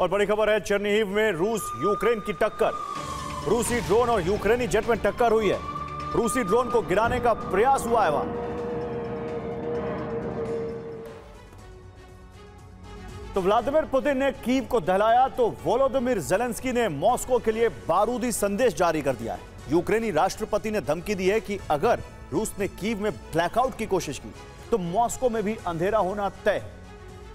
और बड़ी खबर है, चेरनीहिव में रूस यूक्रेन की टक्कर। रूसी ड्रोन और यूक्रेनी जेट में टक्कर हुई है। रूसी ड्रोन को गिराने का प्रयास हुआ है वहां। तो व्लादिमीर पुतिन ने कीव को दहलाया तो वोलोदिमीर ज़ेलेंस्की ने मॉस्को के लिए बारूदी संदेश जारी कर दिया है। यूक्रेनी राष्ट्रपति ने धमकी दी है कि अगर रूस ने कीव में ब्लैकआउट की कोशिश की तो मॉस्को में भी अंधेरा होना तय है।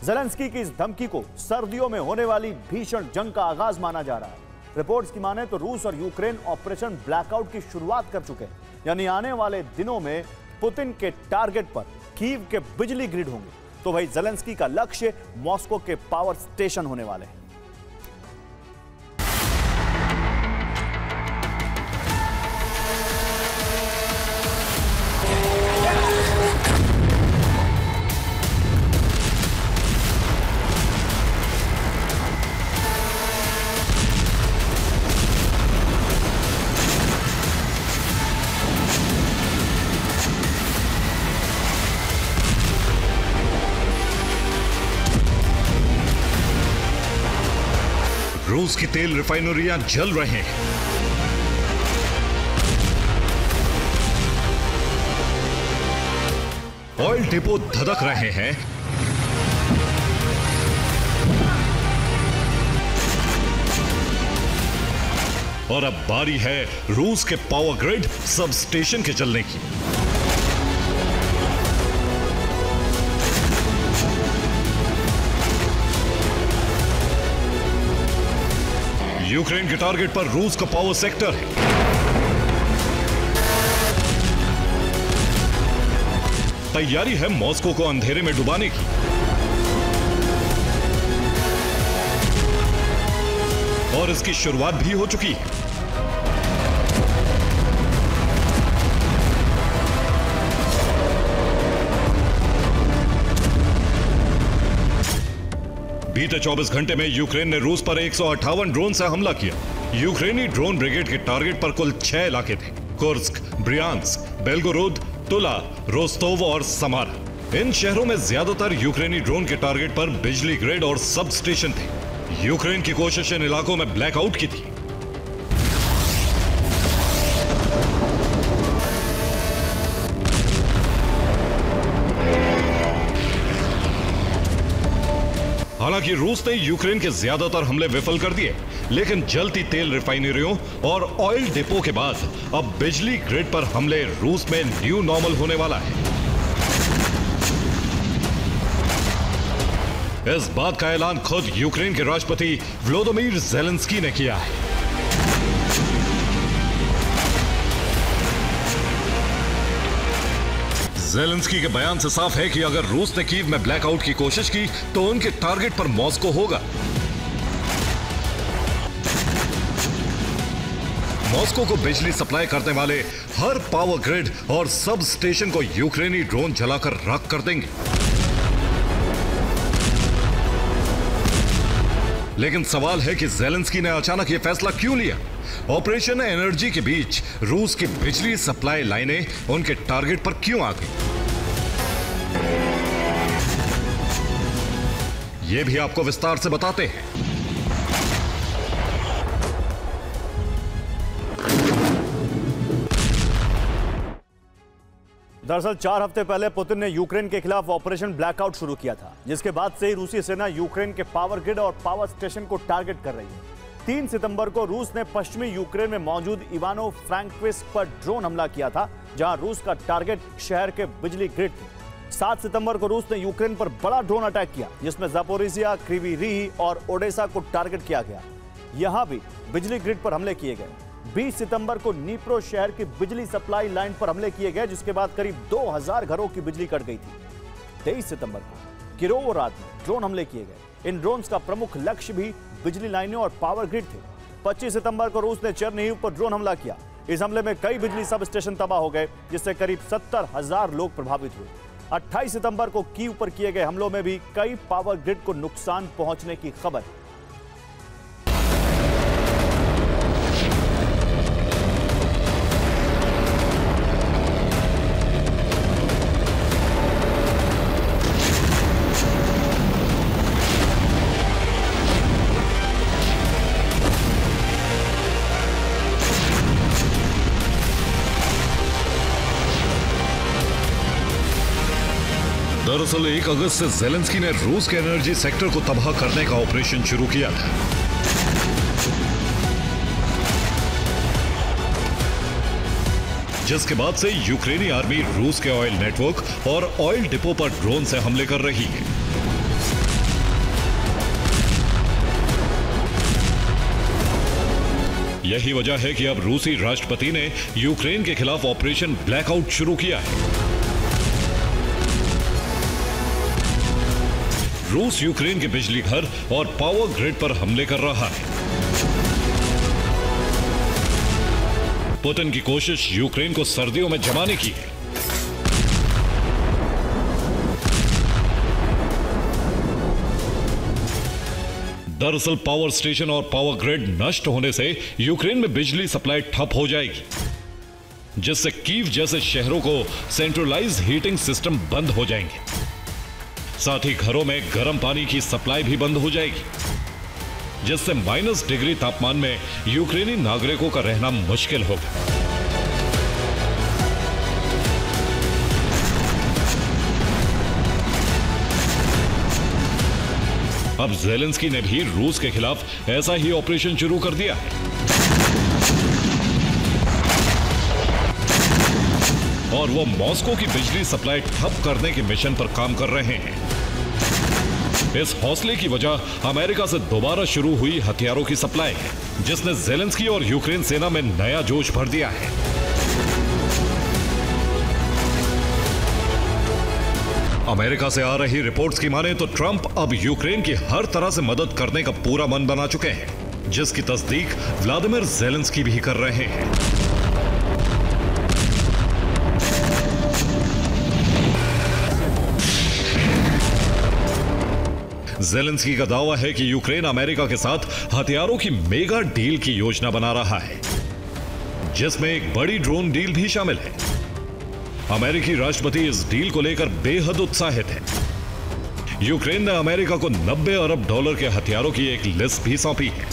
ज़ेलेंस्की की इस धमकी को सर्दियों में होने वाली भीषण जंग का आगाज माना जा रहा है। रिपोर्ट्स की माने तो रूस और यूक्रेन ऑपरेशन ब्लैकआउट की शुरुआत कर चुके हैं, यानी आने वाले दिनों में पुतिन के टारगेट पर कीव के बिजली ग्रिड होंगे, तो वही ज़ेलेंस्की का लक्ष्य मॉस्को के पावर स्टेशन होने वाले हैं। रूस की तेल रिफाइनरियां जल रहे हैं। ऑयल डिपो धधक रहे हैं। और अब बारी है रूस के पावर ग्रिड सब स्टेशन के जलने की। यूक्रेन के टारगेट पर रूस का पावर सेक्टर है। तैयारी है मॉस्को को अंधेरे में डुबाने की। और इसकी शुरुआत भी हो चुकी है। बीते 24 घंटे में यूक्रेन ने रूस पर 158 ड्रोन से हमला किया। यूक्रेनी ड्रोन ब्रिगेड के टारगेट पर कुल 6 इलाके थे: कुर्स्क, ब्रियांस्क, बेलगोरोद, तुला, रोस्तोव और समारा। इन शहरों में ज्यादातर यूक्रेनी ड्रोन के टारगेट पर बिजली ग्रिड और सब स्टेशन थे। यूक्रेन की कोशिश इन इलाकों में ब्लैकआउट की थी। हालांकि रूस ने यूक्रेन के ज्यादातर हमले विफल कर दिए, लेकिन जलती तेल रिफाइनरियों और ऑयल डिपो के बाद अब बिजली ग्रिड पर हमले रूस में न्यू नॉर्मल होने वाला है। इस बात का ऐलान खुद यूक्रेन के राष्ट्रपति वोलोदिमीर ज़ेलेंस्की ने किया है। ज़ेलेंस्की के बयान से साफ है कि अगर रूस ने कीव में ब्लैकआउट की कोशिश की तो उनके टारगेट पर मॉस्को होगा। मॉस्को को बिजली सप्लाई करने वाले हर पावर ग्रिड और सब स्टेशन को यूक्रेनी ड्रोन जलाकर राख कर देंगे। लेकिन सवाल है कि ज़ेलेंस्की ने अचानक यह फैसला क्यों लिया? ऑपरेशन एनर्जी के बीच रूस की बिजली सप्लाई लाइनें उनके टारगेट पर क्यों आ गई? यह भी आपको विस्तार से बताते हैं। दरअसल 4 हफ्ते पहले पुतिन ने यूक्रेन के खिलाफ ऑपरेशन ब्लैकआउट शुरू किया था, जिसके बाद से ही रूसी सेना यूक्रेन के पावर ग्रिड और पावर स्टेशन को टारगेट कर रही है। 3 सितंबर को रूस ने पश्चिमी यूक्रेन में मौजूद इवानो फ्रैंकोविस्क पर ड्रोन हमला किया था, जहां रूस का टारगेट शहर के बिजली ग्रिड थे। 7 सितंबर को रूस ने यूक्रेन पर बड़ा ड्रोन अटैक किया, जिसमें ज़ापोरिजिया, क्रीवी रीह और ओडेसा को टारगेट किया गया। यहां भी बिजली ग्रिड पर हमले किए गए। 20 सितंबर को नीप्रो शहर की बिजली सप्लाई लाइन पर हमले किए गए, जिसके बाद करीब 2000 घरों की बिजली कट गई थी। 23 सितंबर को किरोव रात में ड्रोन हमले किए गए। इन ड्रोन्स का प्रमुख लक्ष्य भी बिजली लाइनें और पावर ग्रिड थे। 25 सितंबर को रूस ने चेरनीहिव पर ड्रोन हमला किया। इस हमले में कई बिजली सब स्टेशन तबाह हो गए, जिससे करीब 70,000 लोग प्रभावित हुए। 28 सितंबर को कीव पर किए गए हमलों में भी कई पावर ग्रिड को नुकसान पहुंचने की खबर है। दरअसल 1 अगस्त से ज़ेलेंस्की ने रूस के एनर्जी सेक्टर को तबाह करने का ऑपरेशन शुरू किया था। जिसके बाद से यूक्रेनी आर्मी रूस के ऑयल नेटवर्क और ऑयल डिपो पर ड्रोन से हमले कर रही है। यही वजह है कि अब रूसी राष्ट्रपति ने यूक्रेन के खिलाफ ऑपरेशन ब्लैकआउट शुरू किया है। रूस यूक्रेन के बिजली घर और पावर ग्रिड पर हमले कर रहा है। पुतिन की कोशिश यूक्रेन को सर्दियों में जमाने की है। दरअसल पावर स्टेशन और पावर ग्रिड नष्ट होने से यूक्रेन में बिजली सप्लाई ठप हो जाएगी, जिससे कीव जैसे शहरों को सेंट्रलाइज्ड हीटिंग सिस्टम बंद हो जाएंगे। साथ ही घरों में गर्म पानी की सप्लाई भी बंद हो जाएगी, जिससे -डिग्री तापमान में यूक्रेनी नागरिकों का रहना मुश्किल होगा। अब ज़ेलेंस्की ने भी रूस के खिलाफ ऐसा ही ऑपरेशन शुरू कर दिया है और वो मॉस्को की बिजली सप्लाई ठप करने के मिशन पर काम कर रहे हैं। इस हौसले की वजह अमेरिका से दोबारा शुरू हुई हथियारों की सप्लाई है, जिसने ज़ेलेंस्की और यूक्रेन सेना में नया जोश भर दिया है। अमेरिका से आ रही रिपोर्ट्स की माने तो ट्रंप अब यूक्रेन की हर तरह से मदद करने का पूरा मन बना चुके हैं, जिसकी तस्दीक व्लादिमीर ज़ेलेंस्की भी कर रहे हैं। ज़ेलेंस्की का दावा है कि यूक्रेन अमेरिका के साथ हथियारों की मेगा डील की योजना बना रहा है, जिसमें एक बड़ी ड्रोन डील भी शामिल है। अमेरिकी राष्ट्रपति इस डील को लेकर बेहद उत्साहित है। यूक्रेन ने अमेरिका को 90 अरब डॉलर के हथियारों की एक लिस्ट भी सौंपी है,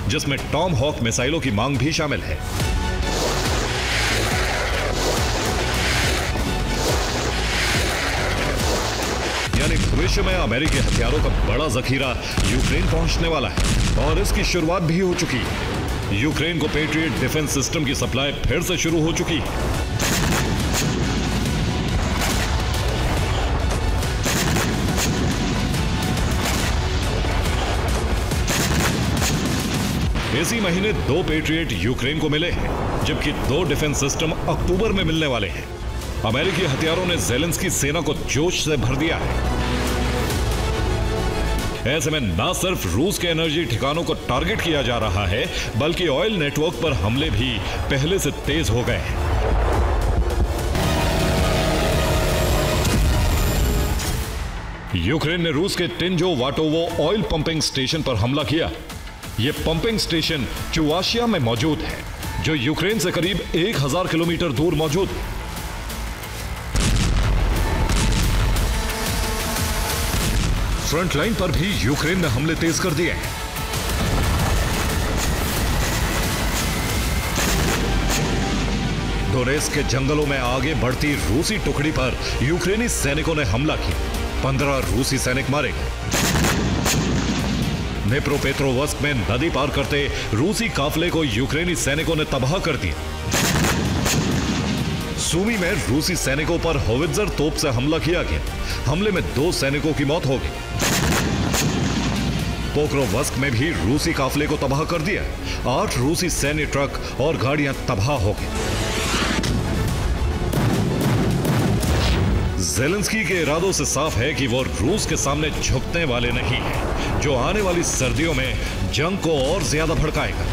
जिसमें टॉम हॉक मिसाइलों की मांग भी शामिल है। यानी भविष्य में अमेरिकी हथियारों का बड़ा जखीरा यूक्रेन पहुंचने वाला है और इसकी शुरुआत भी हो चुकी है। यूक्रेन को पेट्रियट डिफेंस सिस्टम की सप्लाई फिर से शुरू हो चुकी है। इसी महीने 2 पेट्रियट यूक्रेन को मिले हैं, जबकि 2 डिफेंस सिस्टम अक्टूबर में मिलने वाले हैं। अमेरिकी हथियारों ने ज़ेलेंस्की सेना को जोश से भर दिया है। ऐसे में न सिर्फ रूस के एनर्जी ठिकानों को टारगेट किया जा रहा है, बल्कि ऑयल नेटवर्क पर हमले भी पहले से तेज हो गए हैं। यूक्रेन ने रूस के टिंजोवाटोवो ऑयल पंपिंग स्टेशन पर हमला किया। यह पंपिंग स्टेशन चुवाशिया में मौजूद है, जो यूक्रेन से करीब 1000 किलोमीटर दूर मौजूद है। फ्रंट लाइन पर भी यूक्रेन ने हमले तेज कर दिए हैं। डोनेत्स्क के जंगलों में आगे बढ़ती रूसी टुकड़ी पर यूक्रेनी सैनिकों ने हमला किया। 15 रूसी सैनिक मारे गए। नेप्रोपेट्रोवस्क में नदी पार करते रूसी काफले को यूक्रेनी सैनिकों ने तबाह कर दिया। सूमी में रूसी सैनिकों पर होवित्जर तोप से हमला किया गया। हमले में 2 सैनिकों की मौत हो गई। पोक्रोवस्क में भी रूसी काफले को तबाह कर दिया। 8 रूसी सैन्य ट्रक और गाड़ियां तबाह हो गई। ज़ेलेंस्की के इरादों से साफ है कि वो रूस के सामने झुकने वाले नहीं हैं, जो आने वाली सर्दियों में जंग को और ज्यादा भड़काएगा।